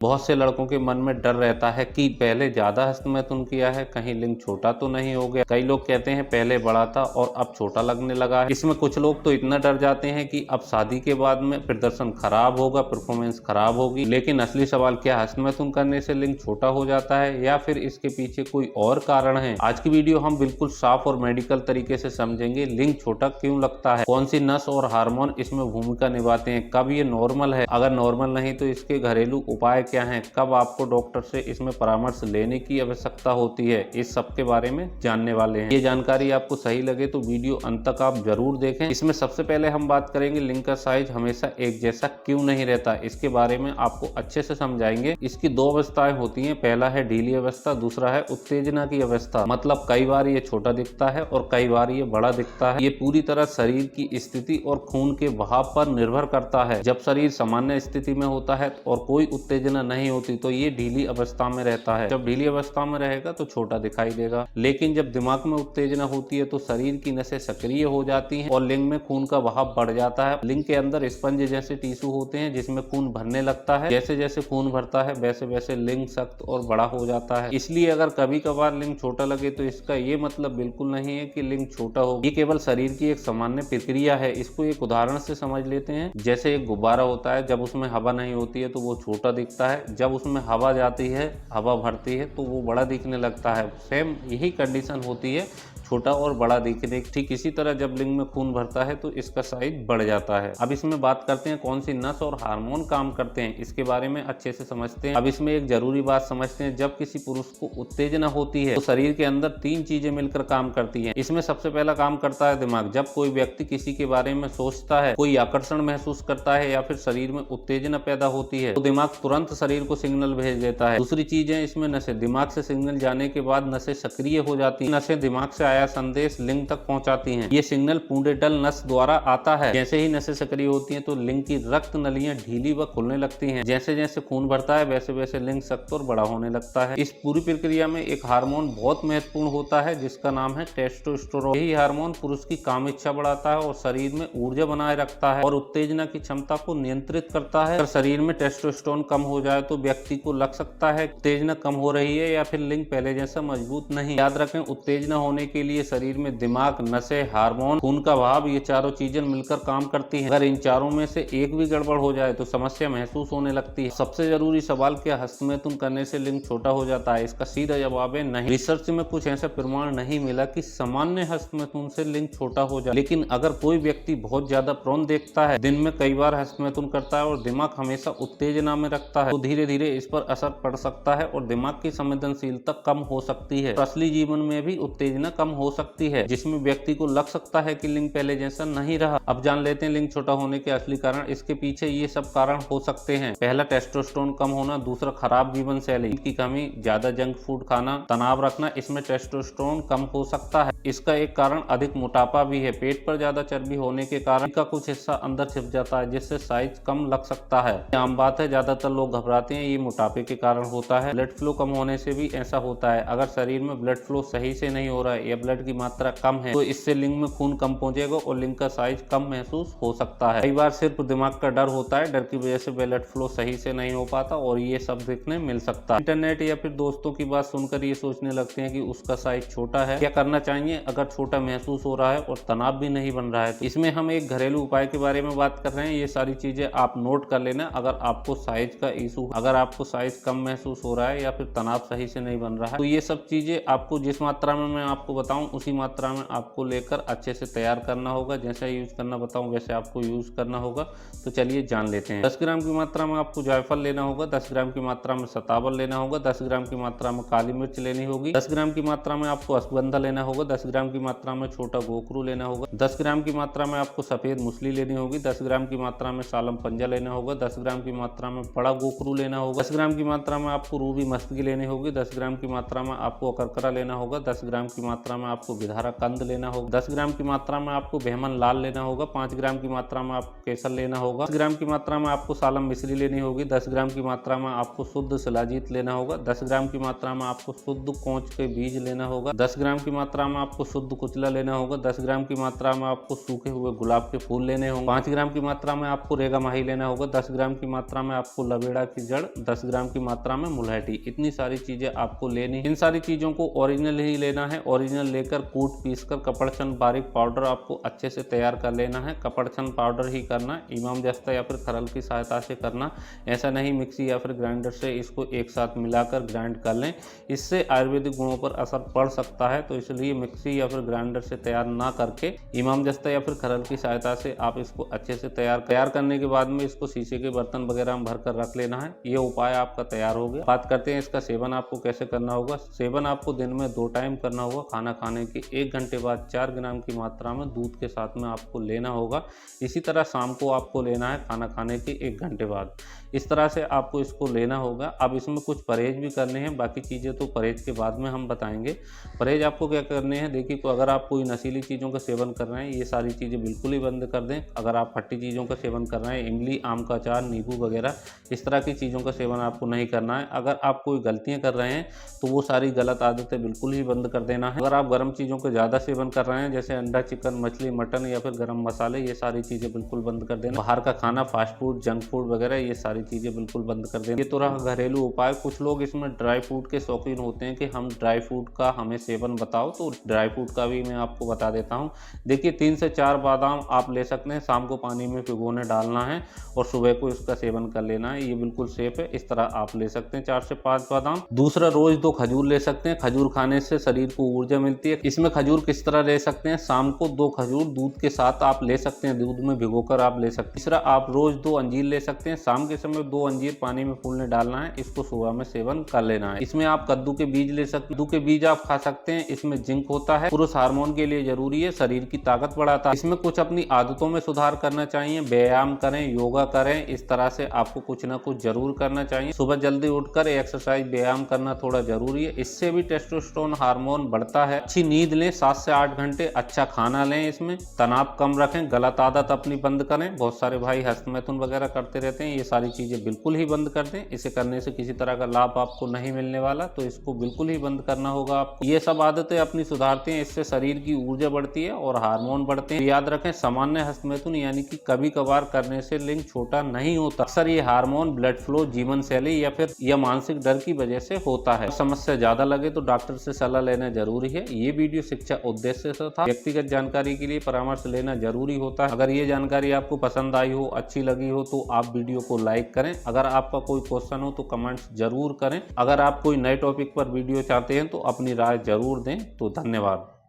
बहुत से लड़कों के मन में डर रहता है कि पहले ज्यादा हस्तमैथुन किया है, कहीं लिंग छोटा तो नहीं हो गया। कई लोग कहते हैं पहले बड़ा था और अब छोटा लगने लगा है। इसमें कुछ लोग तो इतना डर जाते हैं कि अब शादी के बाद में प्रदर्शन खराब होगा, परफॉर्मेंस खराब होगी। लेकिन असली सवाल क्या हस्तमैथुन करने से लिंग छोटा हो जाता है या फिर इसके पीछे कोई और कारण है? आज की वीडियो हम बिल्कुल साफ और मेडिकल तरीके से समझेंगे लिंग छोटा क्यों लगता है, कौन सी नस और हार्मोन इसमें भूमिका निभाते हैं, कब ये नॉर्मल है, अगर नॉर्मल नहीं तो इसके घरेलू उपाय क्या हैं, कब आपको डॉक्टर से इसमें परामर्श लेने की आवश्यकता होती है, इस सब के बारे में जानने वाले हैं। ये जानकारी आपको सही लगे तो वीडियो अंत तक आप जरूर देखें। इसमें सबसे पहले हम बात करेंगे लिंग का साइज हमेशा एक जैसा क्यों नहीं रहता, इसके बारे में आपको अच्छे से समझाएंगे। इसकी दो अवस्थाएं होती हैं, पहला है ढीली अवस्था, दूसरा है उत्तेजना की अवस्था। मतलब कई बार ये छोटा दिखता है और कई बार ये बड़ा दिखता है। ये पूरी तरह शरीर की स्थिति और खून के बहाव पर निर्भर करता है। जब शरीर सामान्य स्थिति में होता है और कोई उत्तेजना नहीं होती तो ये ढीली अवस्था में रहता है। जब ढीली अवस्था में रहेगा तो छोटा दिखाई देगा। लेकिन जब दिमाग में उत्तेजना होती है तो शरीर की नसें सक्रिय हो जाती हैं और लिंग में खून का बहाव बढ़ जाता है। लिंग के अंदर स्पंज जैसे टिश्यू होते हैं जिसमें खून भरने लगता है। जैसे जैसे खून भरता है वैसे वैसे लिंग सख्त और बड़ा हो जाता है। इसलिए अगर कभी कभार लिंग छोटा लगे तो इसका ये मतलब बिल्कुल नहीं है कि लिंग छोटा हो। ये केवल शरीर की एक सामान्य प्रक्रिया है। इसको एक उदाहरण से समझ लेते हैं। जैसे एक गुब्बारा होता है, जब उसमें हवा नहीं होती है तो वो छोटा दिखता है, जब उसमें हवा जाती है, हवा भरती है तो वो बड़ा दिखने लगता है। सेम यही कंडीशन होती है छोटा और बड़ा दिखने। ठीक इसी तरह जब लिंग में खून भरता है तो इसका साइज बढ़ जाता है। अब इसमें बात करते हैं कौन सी नस और हार्मोन काम करते हैं, इसके बारे में अच्छे से समझते हैं। अब इसमें एक जरूरी बात समझते हैं, जब किसी पुरुष को उत्तेजना होती है तो शरीर के अंदर तीन चीजें मिलकर काम करती हैं। इसमें सबसे पहला काम करता है दिमाग। जब कोई व्यक्ति किसी के बारे में सोचता है, कोई आकर्षण महसूस करता है या फिर शरीर में उत्तेजना पैदा होती है तो दिमाग तुरंत शरीर को सिग्नल भेज देता है। दूसरी चीज है इसमें नसें। दिमाग से सिग्नल जाने के बाद नसें सक्रिय हो जाती है। नसें दिमाग से संदेश लिंग तक पहुंचाती हैं। ये सिग्नल पुंडेटल नस द्वारा आता है। जैसे ही नसें सक्रिय होती हैं तो लिंग की रक्त नलियां ढीली व खुलने लगती हैं। जैसे जैसे खून बढ़ता है वैसे वैसे लिंग सख्त और बड़ा होने लगता है। इस पूरी प्रक्रिया में एक हार्मोन बहुत महत्वपूर्ण होता है जिसका नाम है टेस्टोस्टेरोन। यही हार्मोन पुरुष की काम इच्छा बढ़ाता है और शरीर में ऊर्जा बनाए रखता है और उत्तेजना की क्षमता को नियंत्रित करता है। अगर शरीर में टेस्टोस्टेरोन कम हो जाए तो व्यक्ति को लग सकता है उत्तेजना कम हो रही है या फिर लिंग पहले जैसा मजबूत नहीं। याद रखें, उत्तेजना होने के लिए शरीर में दिमाग, नसें, हार्मोन, खून का बहाव, ये चारों चीजें मिलकर काम करती हैं। अगर इन चारों में से एक भी गड़बड़ हो जाए तो समस्या महसूस होने लगती है। सबसे जरूरी सवाल, क्या हस्तमैथुन करने से लिंग छोटा हो जाता है? इसका सीधा जवाब है नहीं। रिसर्च में कुछ ऐसा प्रमाण नहीं मिला कि सामान्य हस्तमैथुन से लिंग छोटा हो जाए। लेकिन अगर कोई व्यक्ति बहुत ज्यादा प्रोन देखता है, दिन में कई बार हस्तमैथुन करता है और दिमाग हमेशा उत्तेजना में रखता है तो धीरे धीरे इस पर असर पड़ सकता है और दिमाग की संवेदनशीलता कम हो सकती है। असली जीवन में भी उत्तेजना कम हो सकती है जिसमें व्यक्ति को लग सकता है कि लिंग पहले जैसा नहीं रहा। अब जान लेते हैं लिंग छोटा होने के असली कारण। इसके पीछे ये सब कारण हो सकते हैं। पहला, टेस्टोस्टेरोन कम होना। दूसरा, खराब जीवन शैली की कमी, ज्यादा जंक फूड खाना, तनाव रखना, इसमें टेस्टोस्टेरोन कम हो सकता है। इसका एक कारण अधिक मोटापा भी है। पेट पर ज्यादा चर्बी होने के कारण का कुछ हिस्सा अंदर छिप जाता है जिससे साइज कम लग सकता है। आम बात है, ज्यादातर लोग घबराते हैं, ये मोटापे के कारण होता है। ब्लड फ्लो कम होने से भी ऐसा होता है। अगर शरीर में ब्लड फ्लो सही से नहीं हो रहा है या ब्लड की मात्रा कम है तो इससे लिंग में खून कम पहुंचेगा और लिंग का साइज कम महसूस हो सकता है। कई बार सिर्फ दिमाग का डर होता है, डर की वजह से ब्लड फ्लो सही से नहीं हो पाता और ये सब देखने मिल सकता है। इंटरनेट या फिर दोस्तों की बात सुनकर ये सोचने लगते हैं कि उसका साइज छोटा है। क्या करना चाहिए अगर छोटा महसूस हो रहा है और तनाव भी नहीं बन रहा है? इसमें हम एक घरेलू उपाय के बारे में बात कर रहे हैं। ये सारी चीजें आप नोट कर लेना। अगर आपको साइज का इशू, अगर आपको साइज कम महसूस हो रहा है या फिर तनाव सही से नहीं बन रहा है तो ये सब चीजें आपको जिस मात्रा में मैं आपको बताऊं उसी मात्रा में आपको लेकर अच्छे से तैयार करना होगा। जैसा यूज करना बताऊं वैसे आपको यूज करना होगा। तो चलिए जान लेते हैं। 10 ग्राम की मात्रा में आपको जायफल लेना होगा, 10 ग्राम की मात्रा में सतावल लेना होगा, 10 ग्राम की मात्रा में काली मिर्च लेनी होगी, 10 ग्राम की मात्रा में आपको अश्वगंधा लेना होगा, 10 ग्राम की मात्रा में छोटा गोखरू लेना होगा, 10 ग्राम की मात्रा में आपको सफेद मूसली लेनी होगी, 10 ग्राम की मात्रा में सालम पंजा लेना होगा, 10 ग्राम की मात्रा में बड़ा गोखरू लेना होगा, 10 ग्राम की मात्रा में आपको रूबी मस्तगी लेनी होगी, 10 ग्राम की मात्रा में आपको अकरकरा लेना होगा, 10 ग्राम की मात्रा में आपको विधारा कंद लेना होगा, 10 ग्राम की मात्रा में आपको बेहमन लाल लेना होगा, 5 ग्राम की मात्रा में आपको केसर लेना होगा, 10 ग्राम की मात्रा में आपको सालम मिश्री लेनी होगी, 10 ग्राम की मात्रा में आपको शुद्ध शिलाजीत लेना होगा, 10 ग्राम की मात्रा में आपको शुद्ध कोंच के बीज लेना होगा, 10 ग्राम की मात्रा में आपको शुद्ध कुचला लेना होगा, 10 ग्राम की मात्रा में आपको सूखे हुए गुलाब के फूल लेने होंगे, 5 ग्राम की मात्रा में आपको रेगा माही लेना होगा, 10 ग्राम की मात्रा में आपको लवेड़ा की जड़, 10 ग्राम की मात्रा में मुलहटी। इतनी सारी चीज़ें आपको लेनी। इन सारी चीज़ों को ओरिजिनल ही लेना है। ओरिजिनल लेकर कूट पीस कर कपड़चंद बारीक पाउडर आपको अच्छे से तैयार कर लेना है। कपड़चंद पाउडर ही करना, इमाम जस्ता या फिर खरल की सहायता से करना। ऐसा नहीं मिक्सी या फिर ग्राइंडर से इसको एक साथ मिलाकर ग्राइंड कर लें, इससे आयुर्वेदिक गुणों पर असर पड़ सकता है। तो इसलिए मिक्सी या फिर ग्राइंडर से तैयार ना करके इमाम जस्ता या फिर खरल की सहायता से आप इसको अच्छे से तैयार करने के बाद में इसको शीशे के बर्तन वगैरह में भरकर रख लेना है। ये उपाय आपका तैयार हो गया। बात करते हैं इसका सेवन आपको कैसे करना होगा। सेवन आपको दिन में 2 टाइम करना होगा। खाना खाने के 1 घंटे बाद 4 ग्राम की मात्रा में दूध के साथ में आपको लेना होगा। इसी तरह शाम को आपको लेना है खाना खाने के 1 घंटे बाद। इस तरह से आपको इसको लेना होगा। अब इसमें कुछ परहेज भी करने हैं, बाकी चीज़ें तो परहेज के बाद में हम बताएंगे। परहेज आपको क्या करने हैं, देखिए तो अगर आप कोई नशीली चीज़ों का सेवन कर रहे हैं, ये सारी चीज़ें बिल्कुल ही बंद कर दें। अगर आप खट्टी चीज़ों का सेवन कर रहे हैं, इमली, आम का अचार, नींबू वगैरह, इस तरह की चीज़ों का सेवन आपको नहीं करना है। अगर आप कोई गलतियाँ कर रहे हैं तो वो सारी गलत आदतें बिल्कुल ही बंद कर देना है। अगर आप गर्म चीज़ों को ज़्यादा सेवन कर रहे हैं, जैसे अंडा, चिकन, मछली, मटन या फिर गर्म मसाले, ये सारी चीज़ें बिल्कुल बंद कर देना। बाहर का खाना, फास्ट फूड, जंक फूड वगैरह, ये सारी चीज़ें बिल्कुल बंद कर देना। ये तो रहा घरेलू उपाय। कुछ लोग इसमें ड्राई फ्रूट के शौकीन होते हैं कि हम ड्राई फ्रूट का हमें सेवन बताओ, तो ड्राई फ्रूट का भी मैं आपको बता देता हूँ। देखिए 3 से 4 बादाम आप ले सकते हैं। शाम को पानी में भिगोने डालना है और सुबह को इसका सेवन कर लेना है। ये बिल्कुल सेफ है। इस तरह आप ले सकते हैं 4 से 5 बादाम। दूसरा, रोज 2 खजूर ले सकते हैं। खजूर खाने से शरीर को ऊर्जा मिलती है। इसमें खजूर किस तरह ले सकते हैं, शाम को 2 खजूर दूध के साथ आप ले सकते हैं, दूध में भिगोकर आप ले सकते हैं। तीसरा, आप रोज 2 अंजीर ले सकते हैं। शाम के समय 2 अंजीर पानी में फूलने डालना है, इसको सुबह में सेवन कर लेना है। इसमें आप कद्दू के बीज ले सकते हैं। कद्दू के बीज आप खा सकते हैं। इसमें जिंक होता है, पुरुष हार्मोन के लिए जरूरी है, शरीर की ताकत बढ़ाता है। इसमें कुछ अपनी आदतों में सुधार करना चाहिए। व्यायाम करें, योगा करें, इस तरह से आपको कुछ ना कुछ जरूर करना चाहिए। सुबह जल्दी उठकर एक्सरसाइज, व्यायाम करना थोड़ा जरूरी है। इससे भी टेस्टोस्टेरोन हार्मोन बढ़ता है। अच्छी नींद लें, 7 से 8 घंटे। अच्छा खाना लें, इसमें तनाव कम रखें। गलत आदत अपनी बंद करें। बहुत सारे भाई हस्तमैथुन वगैरह करते रहते हैं, ये सारी चीजें बिल्कुल ही बंद कर दें। इसे करने से किसी तरह का लाभ आपको नहीं मिलने वाला, तो इसको बिल्कुल ही बंद करना होगा आपको। ये सब आदतें अपनी सुधारते हैं, इससे शरीर की ऊर्जा बढ़ती है और हार्मोन बढ़ते हैं। याद रखें, सामान्य हस्तमैथुन यानी कि कभी कभार करने से लिंग छोटा नहीं होता। अक्सर ये हार्मोन, ब्लड फ्लो, जीवन शैली या मानसिक डर की वजह से होता है। समस्या ज्यादा लगे तो डॉक्टर से सलाह लेना जरूरी है। ये वीडियो शिक्षा उद्देश्य से था। व्यक्तिगत जानकारी के लिए परामर्श लेना जरूरी होता है। अगर ये जानकारी आपको पसंद आई हो, अच्छी लगी हो, तो आप वीडियो को लाइक करें। अगर आपका कोई क्वेश्चन हो तो कमेंट्स जरूर करें। अगर आप कोई नए टॉपिक पर वीडियो चाहते हैं तो अपनी राय जरूर दें। तो धन्यवाद।